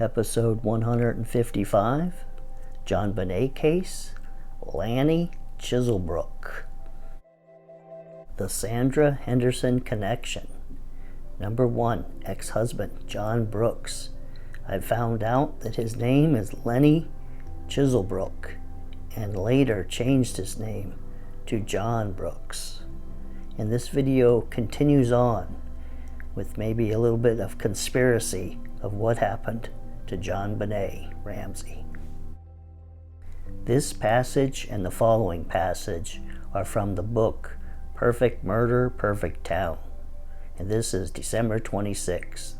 Episode 155, Jonbenet Case, Lanny Chiselbrook. The Sandra Henderson Connection. Number 1, ex-husband John Brooks. I found out that his name is Lanny Chiselbrook and later changed his name to John Brooks. And this video continues on with maybe a little bit of conspiracy of what happened to Jonbenet Ramsey. This passage and the following passage are from the book Perfect Murder, Perfect Town, and this is December 26th.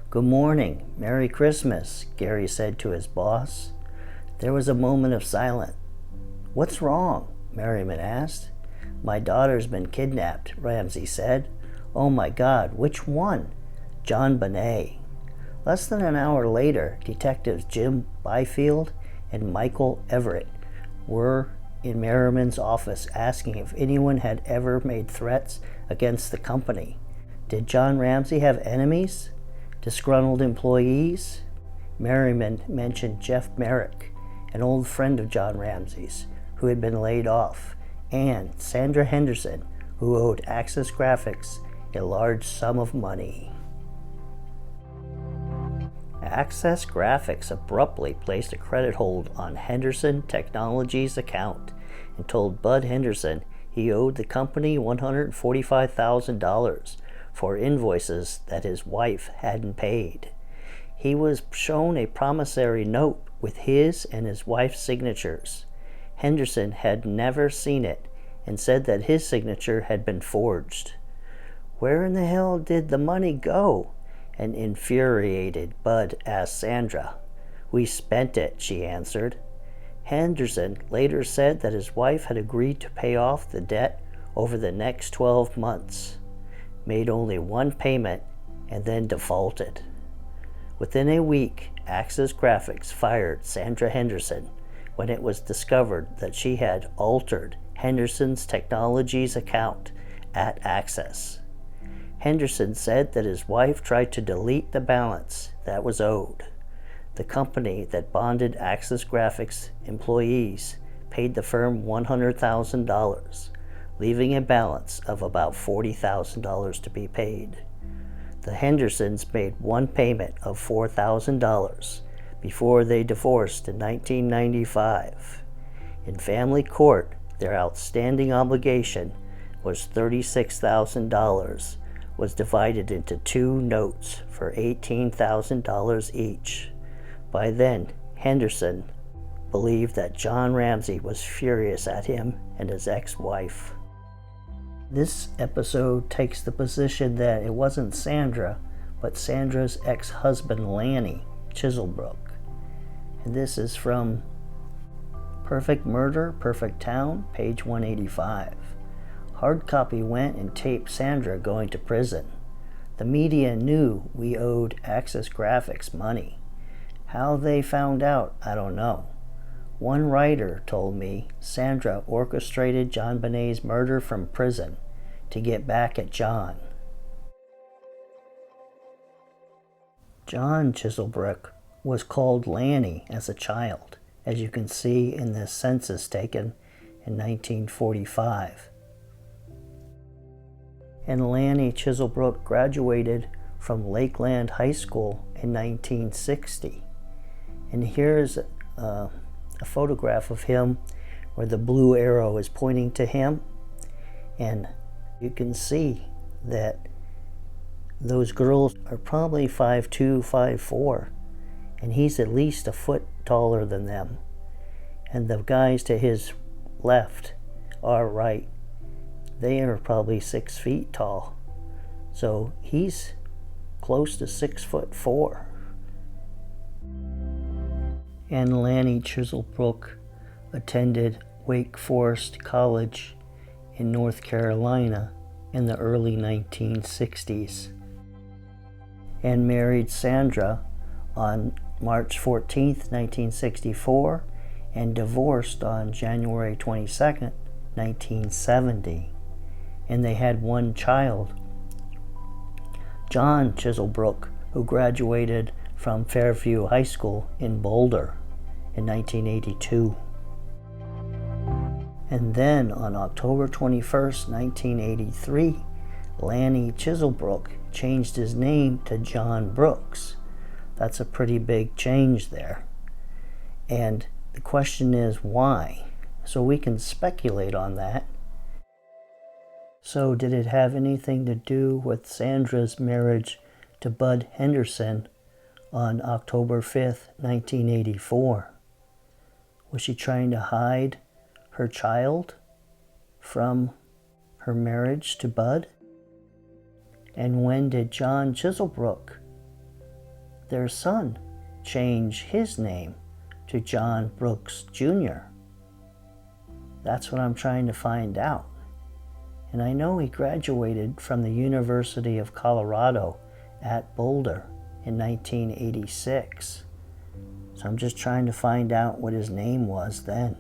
Good morning, Merry Christmas, Gary said to his boss. There was a moment of silence. What's wrong? Merriman asked. My daughter's been kidnapped, Ramsey said. Oh my God, which one? Jonbenet. Less than an hour later, detectives Jim Byfield and Michael Everett were in Merriman's office asking if anyone had ever made threats against the company. Did John Ramsey have enemies? Disgruntled employees? Merriman mentioned Jeff Merrick, an old friend of John Ramsey's, who had been laid off, and Sandra Henderson, who owed Access Graphics a large sum of money. Access Graphics abruptly placed a credit hold on Henderson Technologies' account and told Bud Henderson he owed the company $145,000 for invoices that his wife hadn't paid. He was shown a promissory note with his and his wife's signatures. Henderson had never seen it and said that his signature had been forged. Where in the hell did the money go? An infuriated Bud asked Sandra. We spent it, she answered. Henderson later said that his wife had agreed to pay off the debt over the next 12 months, made only one payment, and then defaulted. Within a week, Access Graphics fired Sandra Henderson when it was discovered that she had altered Henderson's Technologies account at Access. Henderson said that his wife tried to delete the balance that was owed. The company that bonded Access Graphics employees paid the firm $100,000, leaving a balance of about $40,000 to be paid. The Hendersons made one payment of $4,000 before they divorced in 1995. In family court, their outstanding obligation was $36,000, was divided into two notes for $18,000 each. By then, Henderson believed that John Ramsey was furious at him and his ex-wife. This episode takes the position that it wasn't Sandra, but Sandra's ex-husband Lanny Chiselbrook. And this is from Perfect Murder, Perfect Town, page 185. Hard copy went and taped Sandra going to prison. The media knew we owed Access Graphics money. How they found out, I don't know. One writer told me Sandra orchestrated Jonbenet's murder from prison to get back at John. John Chiselbrook was called Lanny as a child, as you can see in the census taken in 1945. And Lanny Chiselbrook graduated from Lakeland High School in 1960. And here's a photograph of him where the blue arrow is pointing to him. And you can see that those girls are probably 5'2", 5'4", and he's at least a foot taller than them. And the guys to his left are right. They are probably 6 feet tall. So he's close to 6'4". And Lanny Chiselbrook attended Wake Forest College in North Carolina in the early 1960s and married Sandra on March 14th, 1964 and divorced on January 22nd, 1970. And they had one child, John Chiselbrook, who graduated from Fairview High School in Boulder in 1982. And then on October 21st, 1983, Lanny Chiselbrook changed his name to John Brooks. That's a pretty big change there. And the question is why? So we can speculate on that. So did it have anything to do with Sandra's marriage to Bud Henderson on October 5th, 1984? Was she trying to hide her child from her marriage to Bud? And when did John Chiselbrook, their son, change his name to John Brooks Jr.? That's what I'm trying to find out. And I know he graduated from the University of Colorado at Boulder in 1986. So I'm just trying to find out what his name was then.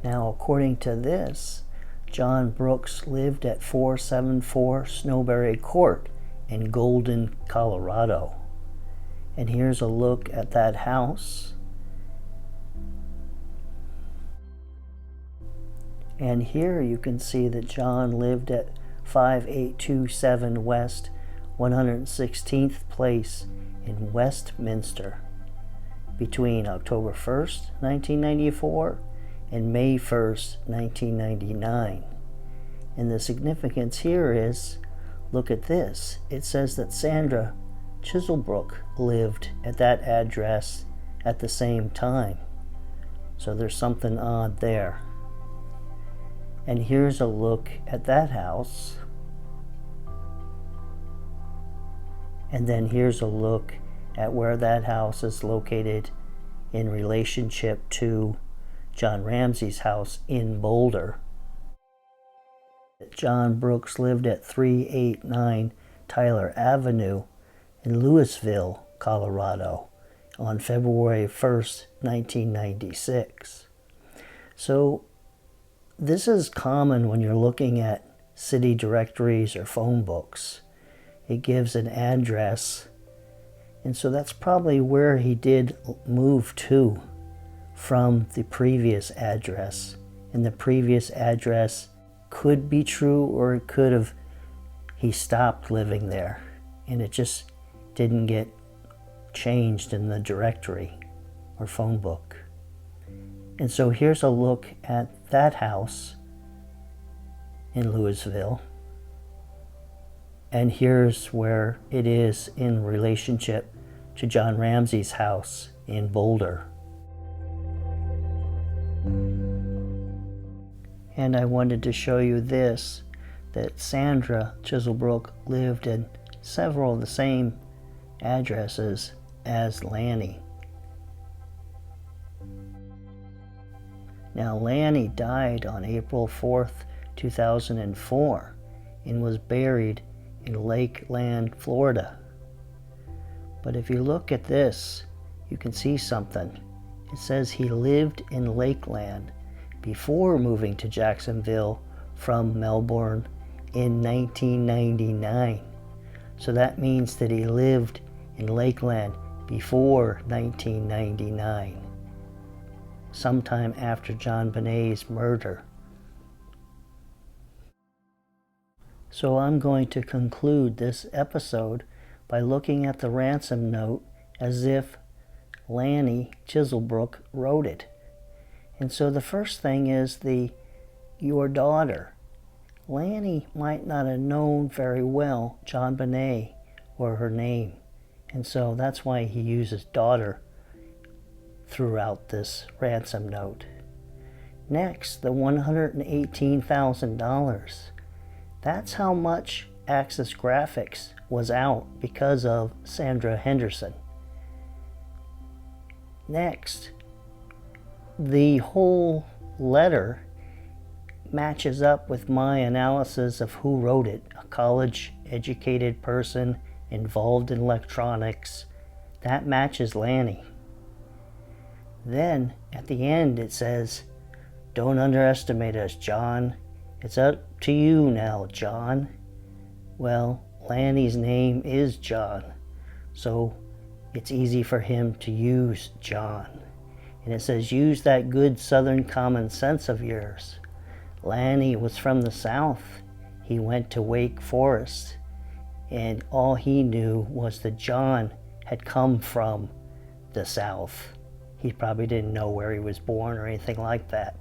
Now, according to this, John Brooks lived at 474 Snowberry Court in Golden, Colorado. And here's a look at that house. And here you can see that John lived at 5827 West 116th Place in Westminster between October 1st, 1994 and May 1st, 1999. And the significance here is, look at this. It says that Sandra Chiselbrook lived at that address at the same time. So there's something odd there. And here's a look at that house. And then here's a look at where that house is located in relationship to John Ramsey's house in Boulder. John Brooks lived at 389 Tyler Avenue in Louisville, Colorado on February 1st, 1996. So this is common when you're looking at city directories or phone books. It gives an address, and so that's probably where he did move to from the previous address. And the previous address could be true, or it could have he stopped living there and it just didn't get changed in the directory or phone book. And so here's a look at that house in Louisville. And here's where it is in relationship to John Ramsey's house in Boulder. And I wanted to show you this, that Sandra Chiselbrook lived in several of the same addresses as Lanny. Now, Lanny died on April 4th, 2004, and was buried in Lakeland, Florida. But if you look at this, you can see something. It says he lived in Lakeland before moving to Jacksonville from Melbourne in 1999. So that means that he lived in Lakeland before 1999. Sometime after Jonbenet's murder. So I'm going to conclude this episode by looking at the ransom note as if Lanny Chiselbrook wrote it. And so the first thing is your daughter. Lanny might not have known very well Jonbenet or her name. And so that's why he uses daughter throughout this ransom note. Next, the $118,000. That's how much Axis Graphics was out because of Sandra Henderson. Next, the whole letter matches up with my analysis of who wrote it, a college-educated person involved in electronics. That matches Lanny. Then, at the end, it says, "Don't underestimate us, John. It's up to you now, John." Well, Lanny's name is John, So it's easy for him to use John. And it says, use that good Southern common sense of yours. Lanny was from the South. He went to Wake Forest, and all he knew was that John had come from the South. He probably didn't know where he was born or anything like that.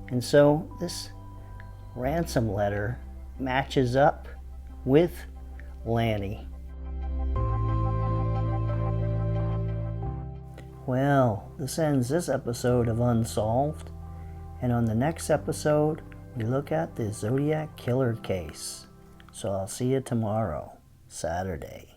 And so this ransom letter matches up with Lanny. Well, this ends this episode of Unsolved, and on the next episode, we look at the Zodiac Killer case. So I'll see you tomorrow, Saturday.